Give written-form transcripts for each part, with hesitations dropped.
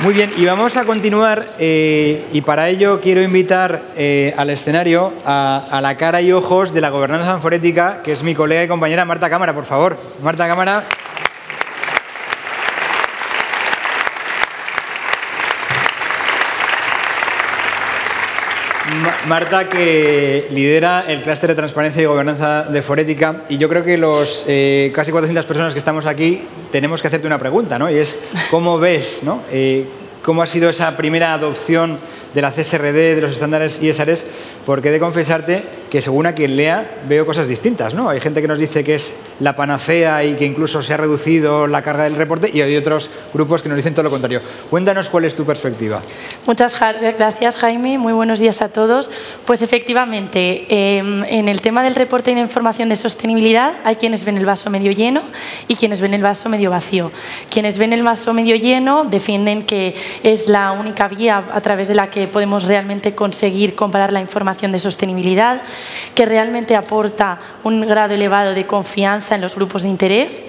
Muy bien, y vamos a continuar y para ello quiero invitar al escenario a la cara y ojos de la gobernanza anforética, que es mi colega y compañera Marta Cámara, por favor. Marta Cámara. Marta, que lidera el clúster de transparencia y gobernanza de Forética, y yo creo que los casi 400 personas que estamos aquí tenemos que hacerte una pregunta, ¿no? Y es, ¿cómo ves, ¿no? ¿Cómo ha sido esa primera adopción de la CSRD, de los estándares ISRS? Porque he de confesarte que según a quien lea veo cosas distintas, ¿no? Hay gente que nos dice que es la panacea y que incluso se ha reducido la carga del reporte, y hay otros grupos que nos dicen todo lo contrario. Cuéntanos cuál es tu perspectiva. Muchas gracias, Jaime. Muy buenos días a todos. Pues efectivamente, en el tema del reporte y la información de sostenibilidad hay quienes ven el vaso medio lleno y quienes ven el vaso medio vacío. Quienes ven el vaso medio lleno defienden que es la única vía a través de la que podemos realmente conseguir comparar la información de sostenibilidad, que realmente aporta un grado elevado de confianza en los grupos de interés.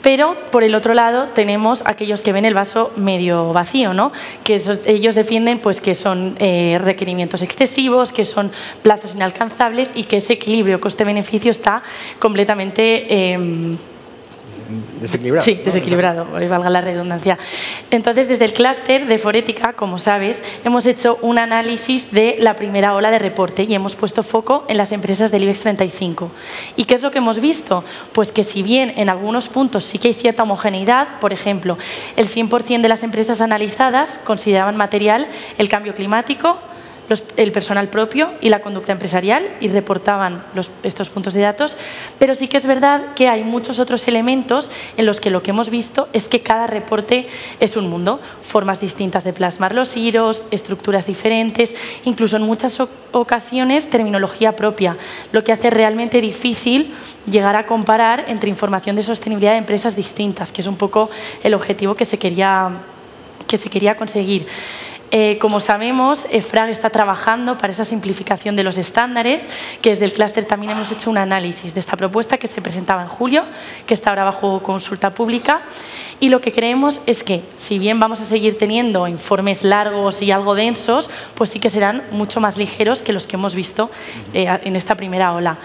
Pero, por el otro lado, tenemos aquellos que ven el vaso medio vacío, ¿no? Que ellos defienden pues, que son requerimientos excesivos, que son plazos inalcanzables y que ese equilibrio coste-beneficio está completamente desequilibrado. Sí, desequilibrado, valga la redundancia. Entonces, desde el clúster de Forética, como sabes, hemos hecho un análisis de la primera ola de reporte y hemos puesto foco en las empresas del IBEX 35. ¿Y qué es lo que hemos visto? Pues que si bien en algunos puntos sí que hay cierta homogeneidad, por ejemplo, el 100% de las empresas analizadas consideraban material el cambio climático, el personal propio y la conducta empresarial, y reportaban estos puntos de datos, pero sí que es verdad que hay muchos otros elementos en los que lo que hemos visto es que cada reporte es un mundo, formas distintas de plasmar los hiros, estructuras diferentes, incluso en muchas ocasiones terminología propia, lo que hace realmente difícil llegar a comparar entre información de sostenibilidad de empresas distintas, que es un poco el objetivo que se quería conseguir. Como sabemos, EFRAG está trabajando para esa simplificación de los estándares, que desde el clúster también hemos hecho un análisis de esta propuesta que se presentaba en julio, que está ahora bajo consulta pública, y lo que creemos es que, si bien vamos a seguir teniendo informes largos y algo densos, pues sí que serán mucho más ligeros que los que hemos visto en esta primera ola.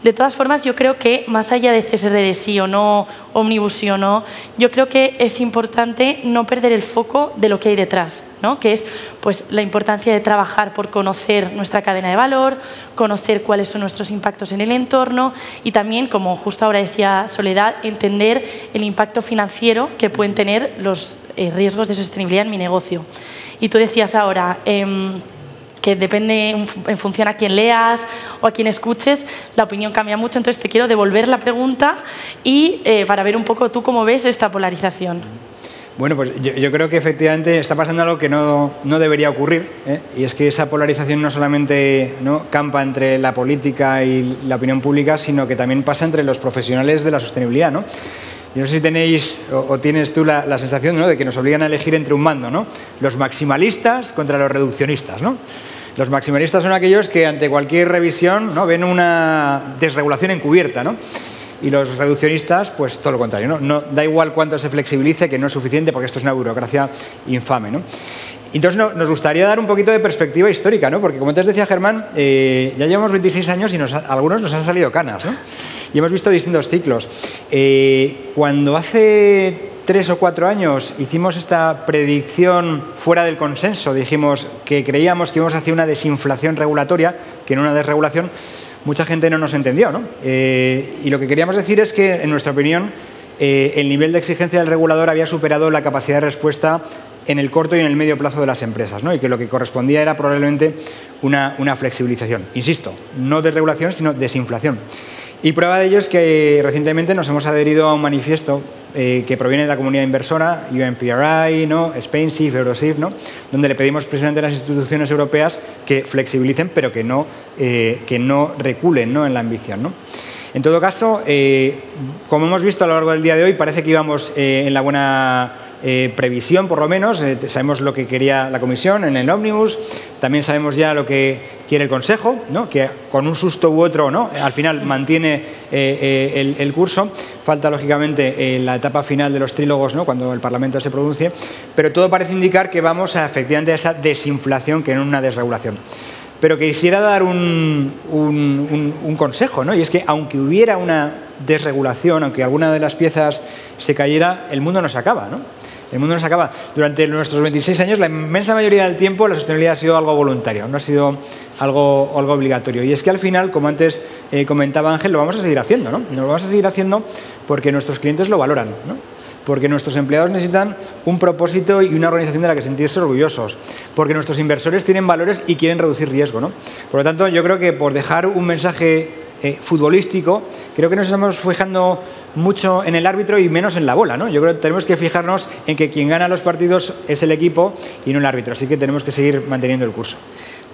De todas formas, yo creo que más allá de CSRD sí o no, ómnibus sí o no, yo creo que es importante no perder el foco de lo que hay detrás, ¿no? Que es pues, la importancia de trabajar por conocer nuestra cadena de valor, conocer cuáles son nuestros impactos en el entorno y también, como justo ahora decía Soledad, entender el impacto financiero que pueden tener los riesgos de sostenibilidad en mi negocio. Y tú decías ahora que depende en función a quién leas o a quién escuches, la opinión cambia mucho. Entonces te quiero devolver la pregunta y para ver un poco tú cómo ves esta polarización. Bueno, pues yo creo que efectivamente está pasando algo que no debería ocurrir, y es que esa polarización no solamente campa entre la política y la opinión pública, sino que también pasa entre los profesionales de la sostenibilidad, ¿no? Yo no sé si tenéis o tienes tú la sensación, ¿no?, de que nos obligan a elegir entre un mando, ¿no? Los maximalistas contra los reduccionistas, ¿no? Los maximalistas son aquellos que ante cualquier revisión, ¿no?, ven una desregulación encubierta, ¿no? Y los reduccionistas, pues todo lo contrario, ¿no? Da igual cuánto se flexibilice, que no es suficiente porque esto es una burocracia infame, ¿no? Entonces nos gustaría dar un poquito de perspectiva histórica, ¿no? Porque como antes decía Germán, ya llevamos 26 años y algunos nos han salido canas, ¿no? Y hemos visto distintos ciclos. Cuando hace 3 o 4 años hicimos esta predicción fuera del consenso, dijimos que creíamos que íbamos hacia una desinflación regulatoria, que no una desregulación, mucha gente no nos entendió, ¿no? Y lo que queríamos decir es que, en nuestra opinión, el nivel de exigencia del regulador había superado la capacidad de respuesta en el corto y en el medio plazo de las empresas, ¿no? Y que lo que correspondía era probablemente una flexibilización. Insisto, no desregulación, sino desinflación. Y prueba de ello es que recientemente nos hemos adherido a un manifiesto que proviene de la comunidad inversora, UNPRI, ¿no?, SpainSIF, Eurosif, ¿no?, donde le pedimos precisamente a las instituciones europeas que flexibilicen, pero que no reculen, ¿no?, en la ambición, ¿no? En todo caso, como hemos visto a lo largo del día de hoy, parece que íbamos en la buena previsión, por lo menos. Sabemos lo que quería la Comisión en el Ómnibus, también sabemos ya lo que quiere el Consejo, ¿no? Que con un susto u otro, ¿no? Al final mantiene el curso. Falta, lógicamente, la etapa final de los trílogos, ¿no? Cuando el Parlamento se pronuncie, pero todo parece indicar que vamos efectivamente a esa desinflación que no una desregulación. Pero quisiera dar un consejo, ¿no? Y es que aunque hubiera una desregulación, aunque alguna de las piezas se cayera, el mundo no se acaba, ¿no? El mundo no se acaba. Durante nuestros 26 años, la inmensa mayoría del tiempo, la sostenibilidad ha sido algo voluntario, no ha sido algo obligatorio. Y es que al final, como antes comentaba Ángel, lo vamos a seguir haciendo, ¿no? Lo vamos a seguir haciendo porque nuestros clientes lo valoran, ¿no? Porque nuestros empleados necesitan un propósito y una organización de la que sentirse orgullosos, porque nuestros inversores tienen valores y quieren reducir riesgo, ¿no? Por lo tanto, yo creo que por dejar un mensaje futbolístico, creo que nos estamos fijando mucho en el árbitro y menos en la bola, ¿no? Yo creo que tenemos que fijarnos en que quien gana los partidos es el equipo y no el árbitro, así que tenemos que seguir manteniendo el curso.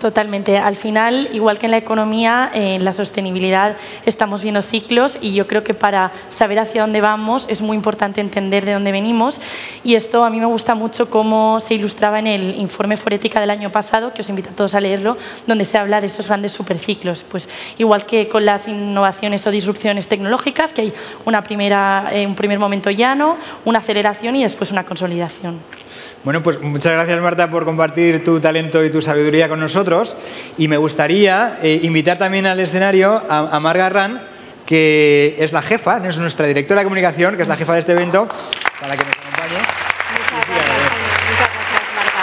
Totalmente. Al final, igual que en la economía, en la sostenibilidad estamos viendo ciclos y yo creo que para saber hacia dónde vamos es muy importante entender de dónde venimos, y esto a mí me gusta mucho cómo se ilustraba en el informe Forética del año pasado, que os invito a todos a leerlo, donde se habla de esos grandes superciclos. Pues igual que con las innovaciones o disrupciones tecnológicas, que hay un primer momento llano, una aceleración y después una consolidación. Bueno, pues muchas gracias, Marta, por compartir tu talento y tu sabiduría con nosotros. Y me gustaría invitar también al escenario a Mar Garrán, que es la jefa, es nuestra directora de comunicación, que es la jefa de este evento, para que nos acompañe. Muchas gracias, Marta.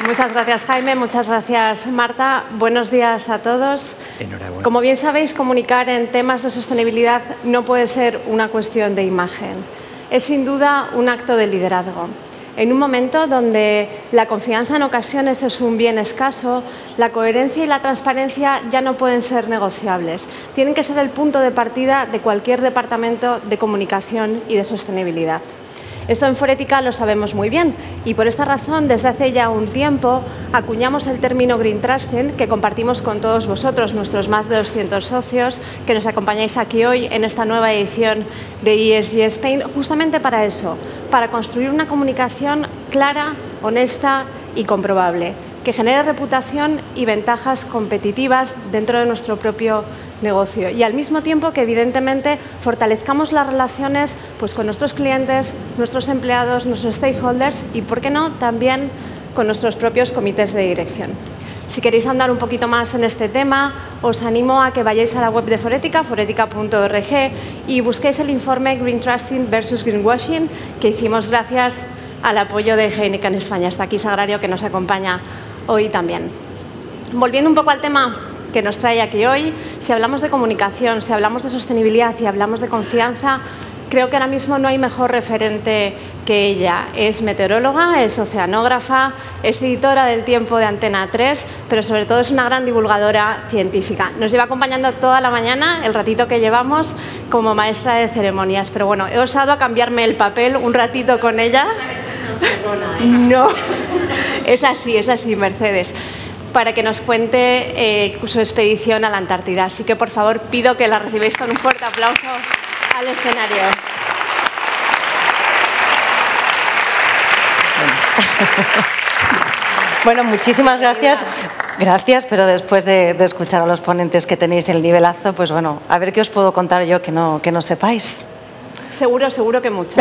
Muchas gracias, Jaime. Muchas gracias, Marta. Buenos días a todos. Enhorabuena. Como bien sabéis, comunicar en temas de sostenibilidad no puede ser una cuestión de imagen. Es sin duda un acto de liderazgo. En un momento donde la confianza en ocasiones es un bien escaso, la coherencia y la transparencia ya no pueden ser negociables. Tienen que ser el punto de partida de cualquier departamento de comunicación y de sostenibilidad. Esto en Forética lo sabemos muy bien y por esta razón desde hace ya un tiempo acuñamos el término Green Trusting, que compartimos con todos vosotros, nuestros más de 200 socios que nos acompañáis aquí hoy en esta nueva edición de ESG Spain, justamente para eso, para construir una comunicación clara, honesta y comprobable, que genere reputación y ventajas competitivas dentro de nuestro propio negocio y al mismo tiempo que evidentemente fortalezcamos las relaciones pues, con nuestros clientes, nuestros empleados, nuestros stakeholders y, por qué no, también con nuestros propios comités de dirección. Si queréis andar un poquito más en este tema, os animo a que vayáis a la web de Forética, foretica.org, y busquéis el informe Green Trusting versus Greenwashing que hicimos gracias al apoyo de Heineken España. Está aquí Sagrario, que nos acompaña hoy también. Volviendo un poco al tema que nos trae aquí hoy, si hablamos de comunicación, si hablamos de sostenibilidad y hablamos de confianza, creo que ahora mismo no hay mejor referente que ella. Es meteoróloga, es oceanógrafa, es editora del Tiempo de Antena 3, pero sobre todo es una gran divulgadora científica. Nos lleva acompañando toda la mañana, el ratito que llevamos, como maestra de ceremonias. Pero bueno, he osado a cambiarme el papel un ratito con ella. No, es así, Mercedes, para que nos cuente su expedición a la Antártida. Así que, por favor, pido que la recibáis con un fuerte aplauso al escenario. Bueno, muchísimas gracias. Gracias, pero después de escuchar a los ponentes que tenéis el nivelazo, pues bueno, a ver qué os puedo contar yo que no sepáis. Seguro que mucho.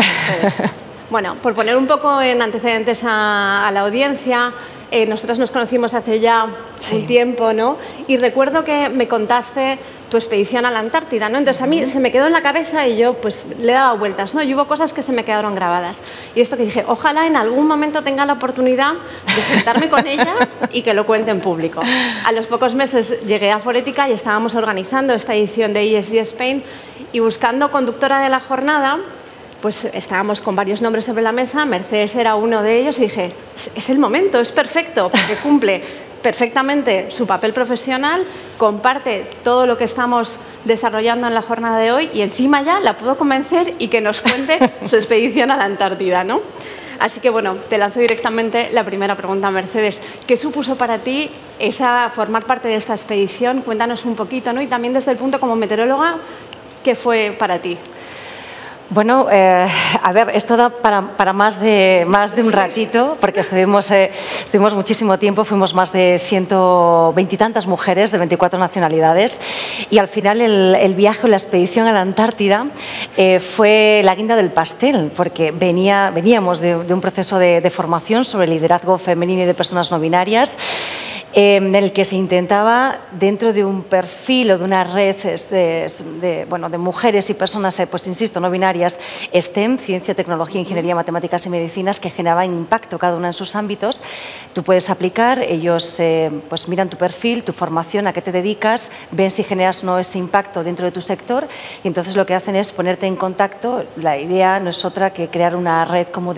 Bueno, por poner un poco en antecedentes a la audiencia, nosotros nos conocimos hace ya un tiempo, ¿no? Y recuerdo que me contaste tu expedición a la Antártida, ¿no? Entonces a mí se me quedó en la cabeza y yo pues le daba vueltas, ¿no? Y hubo cosas que se me quedaron grabadas. Y esto que dije, ojalá en algún momento tenga la oportunidad de sentarme con ella y que lo cuente en público. A los pocos meses llegué a Forética y estábamos organizando esta edición de ESG Spain y buscando conductora de la jornada, pues estábamos con varios nombres sobre la mesa, Mercedes era uno de ellos y dije, es el momento, es perfecto, porque cumple perfectamente su papel profesional, comparte todo lo que estamos desarrollando en la jornada de hoy y encima ya la puedo convencer y que nos cuente su expedición a la Antártida, ¿no? Así que bueno, te lanzo directamente la primera pregunta, Mercedes. ¿Qué supuso para ti formar parte de esta expedición? Cuéntanos un poquito, ¿no? Y también desde el punto como meteoróloga, ¿Qué fue para ti? Bueno, a ver, esto da para más de un ratito, porque estuvimos muchísimo tiempo, fuimos más de 120 y tantas mujeres de 24 nacionalidades, y al final el viaje o la expedición a la Antártida fue la guinda del pastel, porque veníamos de un proceso de formación sobre liderazgo femenino y de personas no binarias, en el que se intentaba, dentro de un perfil o de una red de mujeres y personas, pues insisto, no binarias, STEM, ciencia, tecnología, ingeniería, matemáticas y medicinas, que generaban impacto cada una en sus ámbitos. Tú puedes aplicar, ellos pues miran tu perfil, tu formación, a qué te dedicas, ven si generas o no ese impacto dentro de tu sector, y entonces lo que hacen es ponerte en contacto. La idea no es otra que crear una red como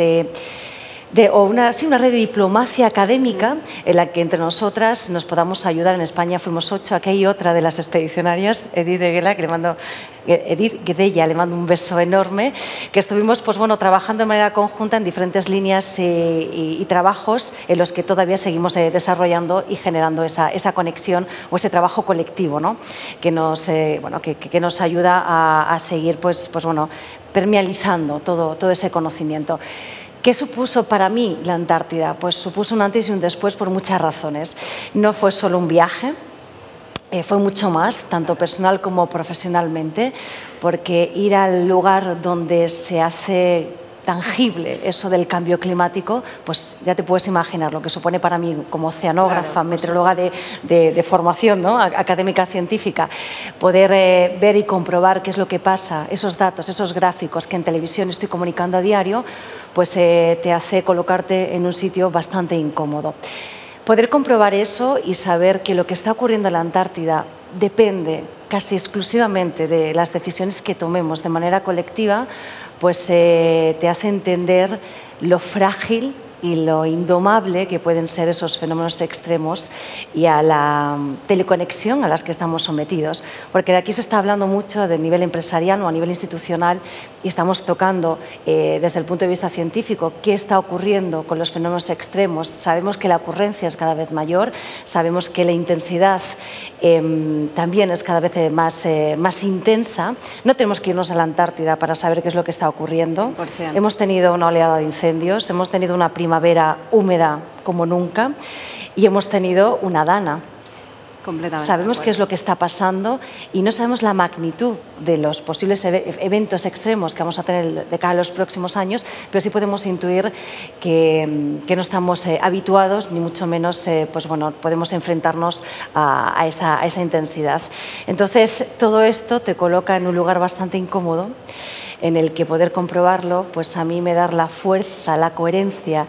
una red de diplomacia académica en la que entre nosotras nos podamos ayudar. En España fuimos 8, aquí hay otra de las expedicionarias, Edith Guedella, le mando un beso enorme, que estuvimos pues, bueno, trabajando de manera conjunta en diferentes líneas y trabajos en los que todavía seguimos desarrollando y generando esa conexión o ese trabajo colectivo, ¿no? que nos ayuda a seguir pues, bueno, permealizando todo ese conocimiento. ¿Qué supuso para mí la Antártida? Pues supuso un antes y un después por muchas razones. No fue solo un viaje, fue mucho más, tanto personal como profesionalmente, porque ir al lugar donde se hace tangible eso del cambio climático, pues ya te puedes imaginar lo que supone para mí como oceanógrafa, claro, meteoróloga de formación, ¿no? Académica científica, poder ver y comprobar qué es lo que pasa, esos datos, esos gráficos que en televisión estoy comunicando a diario, pues te hace colocarte en un sitio bastante incómodo. Poder comprobar eso y saber que lo que está ocurriendo en la Antártida depende casi exclusivamente de las decisiones que tomemos de manera colectiva, pues te hace entender lo frágil y lo indomable que pueden ser esos fenómenos extremos y a la teleconexión a las que estamos sometidos. Porque de aquí se está hablando mucho del nivel empresarial o a nivel institucional y estamos tocando desde el punto de vista científico qué está ocurriendo con los fenómenos extremos. Sabemos que la ocurrencia es cada vez mayor, sabemos que la intensidad también es cada vez más intensa. No tenemos que irnos a la Antártida para saber qué es lo que está ocurriendo. 100%. Hemos tenido una oleada de incendios, hemos tenido una primavera húmeda como nunca y hemos tenido una dana. Completamente. Sabemos qué es lo que está pasando y no sabemos la magnitud de los posibles eventos extremos que vamos a tener de cara a los próximos años, pero sí podemos intuir que no estamos habituados, ni mucho menos pues bueno, podemos enfrentarnos a esa intensidad. Entonces, todo esto te coloca en un lugar bastante incómodo, en el que poder comprobarlo, pues a mí me da la fuerza, la coherencia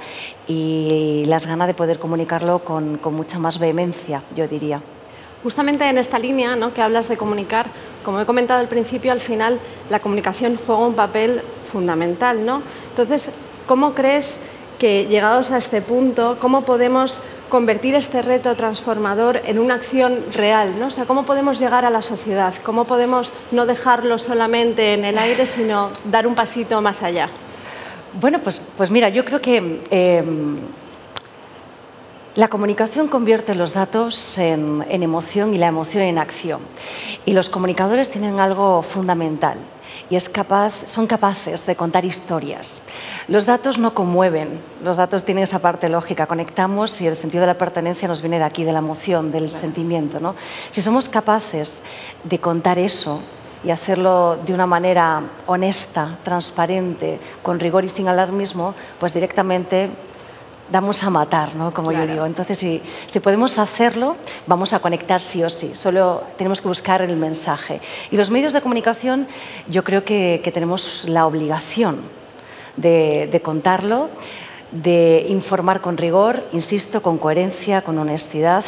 y las ganas de poder comunicarlo con mucha más vehemencia, yo diría. Justamente en esta línea, ¿no?, que hablas de comunicar, como he comentado al principio, al final la comunicación juega un papel fundamental, ¿no? Entonces, ¿cómo crees que, llegados a este punto, cómo podemos convertir este reto transformador en una acción real, ¿no? O sea, ¿cómo podemos llegar a la sociedad? ¿Cómo podemos no dejarlo solamente en el aire, sino dar un pasito más allá? Bueno, pues mira, yo creo que la comunicación convierte los datos en emoción y la emoción en acción. Y los comunicadores tienen algo fundamental y son capaces de contar historias. Los datos no conmueven, los datos tienen esa parte lógica, conectamos y el sentido de la pertenencia nos viene de aquí, de la emoción, del sentimiento, ¿no? Si somos capaces de contar eso y hacerlo de una manera honesta, transparente, con rigor y sin alarmismo, pues directamente damos a matar, ¿no? Como yo digo. Entonces, si podemos hacerlo, vamos a conectar sí o sí. Solo tenemos que buscar el mensaje. Y los medios de comunicación, yo creo que tenemos la obligación de contarlo, de informar con rigor, insisto, con coherencia, con honestidad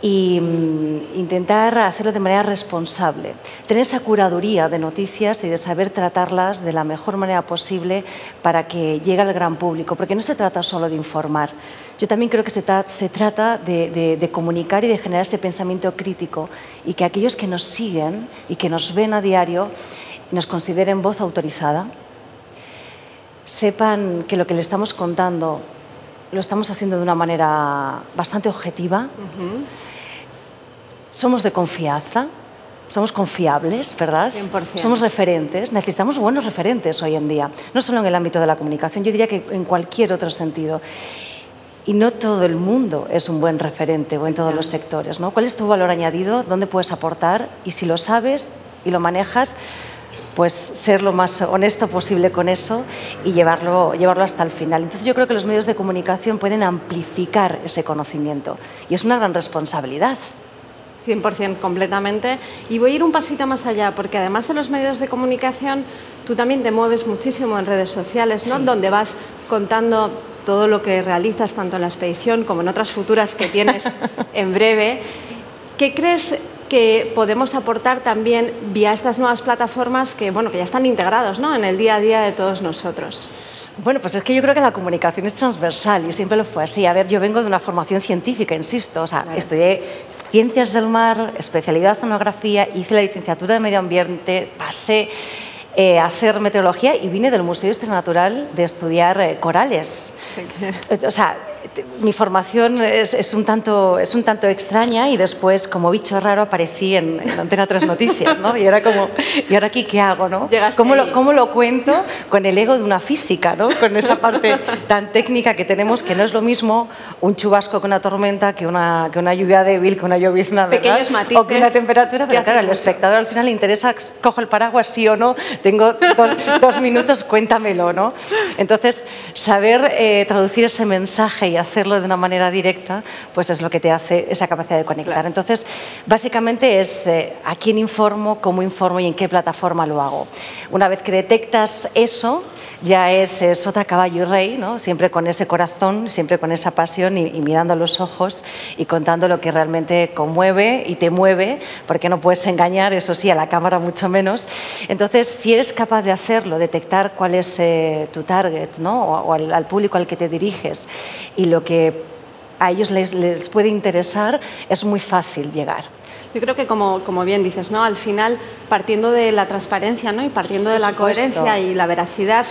y intentar hacerlo de manera responsable. Tener esa curaduría de noticias y de saber tratarlas de la mejor manera posible para que llegue al gran público, porque no se trata solo de informar. Yo también creo que se trata de comunicar y de generar ese pensamiento crítico y que aquellos que nos siguen y que nos ven a diario nos consideren voz autorizada, sepan que lo que le estamos contando lo estamos haciendo de una manera bastante objetiva. Somos de confianza somos confiables, ¿verdad? 100%. Somos referentes, necesitamos buenos referentes hoy en día, no solo en el ámbito de la comunicación, yo diría que en cualquier otro sentido. Y no todo el mundo es un buen referente o en todos los sectores, ¿no? ¿Cuál es tu valor añadido? ¿Dónde puedes aportar? Y si lo sabes y lo manejas, pues ser lo más honesto posible con eso y llevarlo hasta el final. Entonces yo creo que los medios de comunicación pueden amplificar ese conocimiento y es una gran responsabilidad. 100%, completamente. Y voy a ir un pasito más allá, porque además de los medios de comunicación, tú también te mueves muchísimo en redes sociales, ¿no? Sí. Donde vas contando todo lo que realizas, tanto en la expedición como en otras futuras que tienes en breve. ¿Qué crees que podemos aportar también vía estas nuevas plataformas que, bueno, que ya están integrados, ¿no? En el día a día de todos nosotros? Bueno, pues es que yo creo que la comunicación es transversal y siempre lo fue así. A ver, yo vengo de una formación científica, insisto, o sea, claro. Estudié Ciencias del Mar, especialidad en oceanografía, hice la licenciatura de Medio Ambiente, pasé a hacer meteorología y vine del Museo de Historia Natural de estudiar corales. O sea, mi formación es un tanto extraña y después, como bicho raro, aparecí en Antena 3 Noticias, ¿no? Y era como, ¿y ahora aquí qué hago, no? ¿Cómo lo cuento con el ego de una física, ¿no? Con esa parte tan técnica que tenemos, que no es lo mismo un chubasco con una tormenta que una lluvia débil, que una llovizna, ¿verdad? Pequeños matices. O que una temperatura, pero claro, al espectador al final le interesa, cojo el paraguas, sí o no, tengo dos minutos, cuéntamelo, ¿no? Entonces, saber traducir ese mensaje y hacerlo de una manera directa, pues es lo que te hace esa capacidad de conectar. Claro. Entonces, básicamente es a quién informo, cómo informo y en qué plataforma lo hago. Una vez que detectas eso, ya es sota, caballo y rey, ¿no? Siempre con ese corazón, siempre con esa pasión y mirando a los ojos y contando lo que realmente conmueve y te mueve, porque no puedes engañar, eso sí, a la cámara mucho menos. Entonces, si eres capaz de hacerlo, detectar cuál es tu target, ¿no? O al público al que te diriges y lo que a ellos les puede interesar, es muy fácil llegar. Yo creo que, como bien dices, ¿no? Al final, partiendo de la transparencia, ¿no? Y partiendo de la coherencia y la veracidad,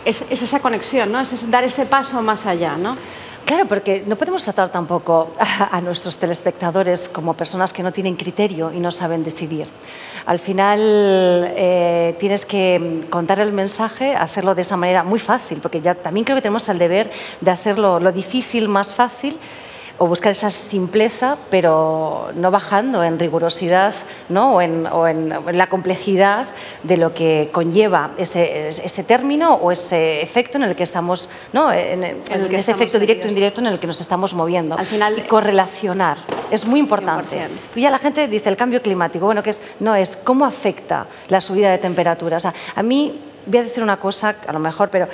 es esa conexión, ¿no? Es dar ese paso más allá, ¿no? Claro, porque no podemos tratar tampoco a nuestros telespectadores como personas que no tienen criterio y no saben decidir. Al final tienes que contar el mensaje, hacerlo de esa manera muy fácil, porque ya también creo que tenemos el deber de hacerlo lo difícil más fácil, o buscar esa simpleza, pero no bajando en rigurosidad, ¿no? o en la complejidad de lo que conlleva ese término o ese efecto en el que estamos, ¿no? en ese efecto directo o indirecto en el que nos estamos moviendo. Al final, y correlacionar es muy importante. Y ya la gente dice el cambio climático, bueno, no es cómo afecta la subida de temperatura. O sea, a mí, voy a decir una cosa, a lo mejor, pero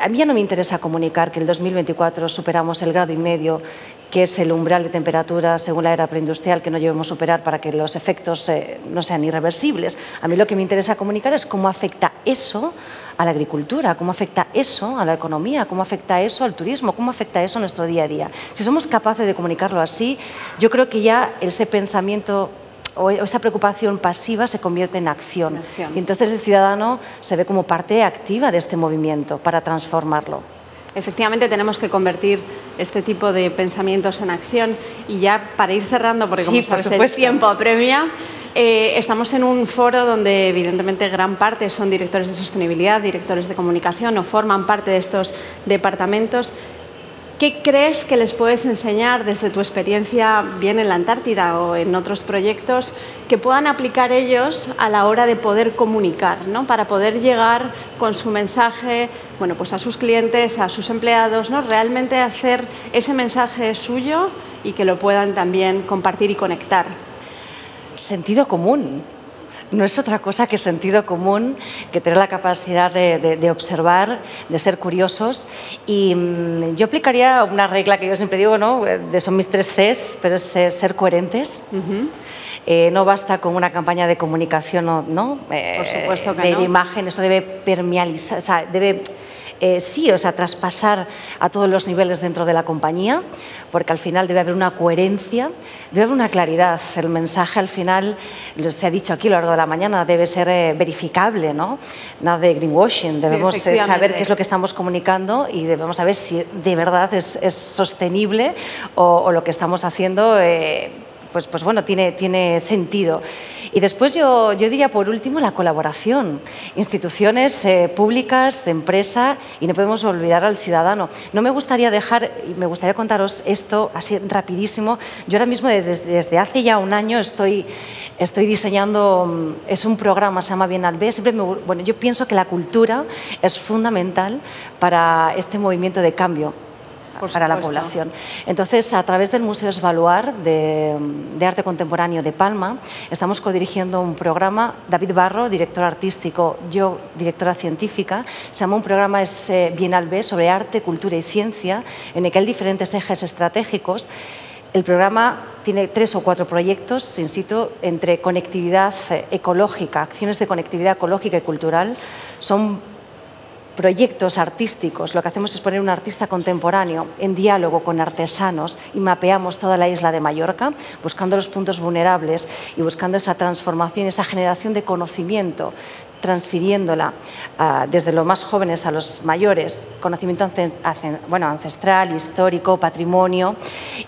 a mí ya no me interesa comunicar que en el 2024 superamos el 1,5 grados, que es el umbral de temperatura según la era preindustrial que no debemos superar para que los efectos no sean irreversibles. A mí lo que me interesa comunicar es cómo afecta eso a la agricultura, cómo afecta eso a la economía, cómo afecta eso al turismo, cómo afecta eso a nuestro día a día. Si somos capaces de comunicarlo así, yo creo que ya ese pensamiento o esa preocupación pasiva se convierte en acción. Y entonces el ciudadano se ve como parte activa de este movimiento para transformarlo. Efectivamente, tenemos que convertir este tipo de pensamientos en acción. Y ya para ir cerrando, porque como sabes, el tiempo apremia, estamos en un foro donde evidentemente gran parte son directores de sostenibilidad, directores de comunicación o forman parte de estos departamentos. ¿Qué crees que les puedes enseñar desde tu experiencia, bien en la Antártida o en otros proyectos, que puedan aplicar ellos a la hora de poder comunicar, ¿no? Para poder llegar con su mensaje, bueno, pues a sus clientes, a sus empleados, ¿no? Realmente hacer ese mensaje suyo y que lo puedan también compartir y conectar? Sentido común. No es otra cosa que sentido común, que tener la capacidad de observar, de ser curiosos. Y yo aplicaría una regla que yo siempre digo, ¿no? Son mis 3 Cs, pero es ser coherentes. No basta con una campaña de comunicación, ¿no? Por supuesto que de no. imagen, eso debe permealizar, o sea, debe... traspasar a todos los niveles dentro de la compañía, porque al final debe haber una coherencia, debe haber una claridad. El mensaje al final, se ha dicho aquí a lo largo de la mañana, debe ser verificable, ¿no? Nada de greenwashing, debemos saber qué es lo que estamos comunicando y debemos saber si de verdad es sostenible o lo que estamos haciendo pues bueno, tiene sentido. Y después yo diría, por último, la colaboración. Instituciones públicas, empresa, y no podemos olvidar al ciudadano. No me gustaría dejar, y me gustaría contaros esto así rapidísimo. Yo ahora mismo, desde hace ya un año, estoy diseñando, es un programa, se llama Bienal B. Bueno, yo pienso que la cultura es fundamental para este movimiento de cambio para la población. Entonces, a través del Museo Esvaluar de Arte Contemporáneo de Palma, estamos codirigiendo un programa, David Barro, director artístico, yo, directora científica. Se llama un programa, es Bienal B, sobre arte, cultura y ciencia, en el que hay diferentes ejes estratégicos. El programa tiene 3 o 4 proyectos, in situ, entre conectividad ecológica, acciones de conectividad ecológica y cultural. Son proyectos artísticos. Lo que hacemos es poner un artista contemporáneo en diálogo con artesanos y mapeamos toda la isla de Mallorca, buscando los puntos vulnerables y buscando esa transformación, esa generación de conocimiento, transfiriéndola desde los más jóvenes a los mayores, conocimiento ancestral, histórico, patrimonio,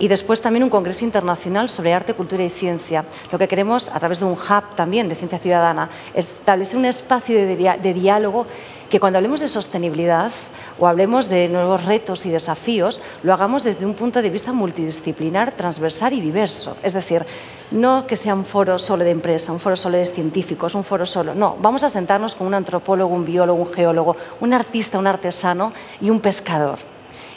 y después también un congreso internacional sobre arte, cultura y ciencia. Lo que queremos, a través de un hub también de ciencia ciudadana, es establecer un espacio de diálogo que cuando hablemos de sostenibilidad o hablemos de nuevos retos y desafíos, lo hagamos desde un punto de vista multidisciplinar, transversal y diverso. Es decir, no que sea un foro solo de empresa, un foro solo de científicos, un foro solo... No, vamos a sentarnos con un antropólogo, un biólogo, un geólogo, un artista, un artesano y un pescador.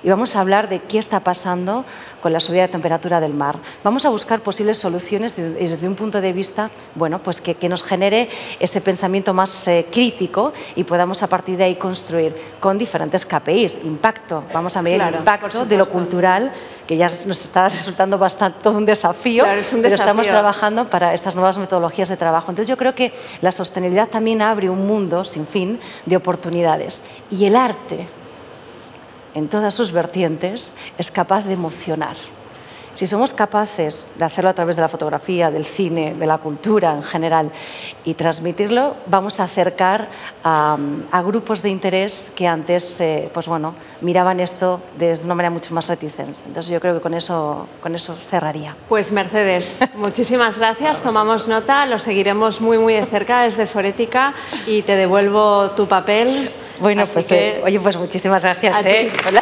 Y vamos a hablar de qué está pasando con la subida de temperatura del mar. Vamos a buscar posibles soluciones desde un punto de vista, bueno, pues que nos genere ese pensamiento más crítico y podamos a partir de ahí construir con diferentes KPIs. Impacto, vamos a medir el impacto de lo cultural, que ya nos está resultando bastante todo un desafío, pero estamos trabajando para estas nuevas metodologías de trabajo. Entonces yo creo que la sostenibilidad también abre un mundo sin fin de oportunidades. Y el arte, en todas sus vertientes, es capaz de emocionar. Si somos capaces de hacerlo a través de la fotografía, del cine, de la cultura en general y transmitirlo, vamos a acercar a grupos de interés que antes pues bueno, miraban esto de una manera mucho más reticente. Entonces yo creo que con eso cerraría. Pues Mercedes, muchísimas gracias, tomamos nota, lo seguiremos muy de cerca desde Forética y te devuelvo tu papel. Bueno, pues, oye, pues muchísimas gracias. Hola.